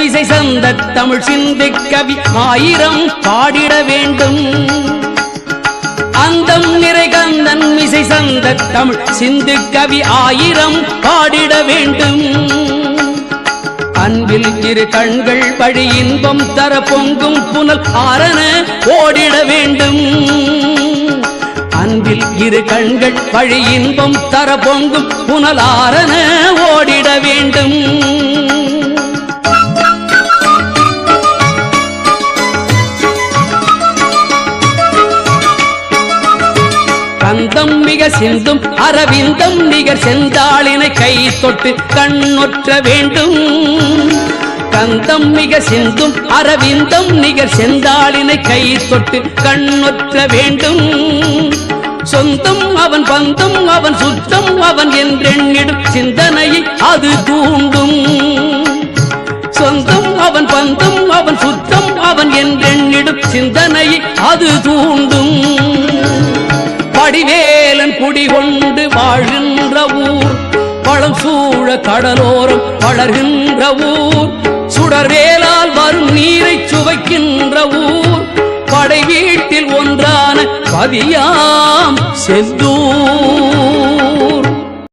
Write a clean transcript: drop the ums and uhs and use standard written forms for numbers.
மிசை சந்த தமிழ் சிந்து கவி 1000 பாடிட வேண்டும். அந்தம் நிறை கந்தன் மிசை சந்த தமிழ் சிந்து கவி 1000 பாடிட வேண்டும். அன்பில் இரு கண்கள் வழி இன்பம் தர பொங்கும் புனல் ஆரண ஓடிட வேண்டும். அன்பில் இரு கண்கள் வழி இன்பம் தர பொங்கும் புனல் ஆரண ஓடிட வேண்டும். கந்தம் மிக சிந்தும் அரவிந்தம் நிகர் செந்தாளினை கை தொட்டு கண்ணொற்ற வேண்டும். கந்தம் மிக சிந்தும் அரவிந்தம் நிகர் செந்தாளினை கை தொட்டு கண்ணொற்ற வேண்டும். சொந்தம் அவன் பந்தம் அவன் சுத்தம் அவன் என்றெண்ணிடும் சிந்தனையை அது தூண்டும். சொந்தம் அவன் பந்தம் அவன் சுத்தம் அவன் என்றெண்ணிடும் சிந்தனையை அது தூண்டும். படிவேலன் குடிகொண்டு வாழ்கின்ற ஊர் பழம் சூழ கடலோரம் வளர்கின்ற ஊர் சுடர்வேலால் வரும் நீரை சுவைக்கின்ற ஊர் படை வீட்டில் ஒன்றான பதியாம் செந்தூர்.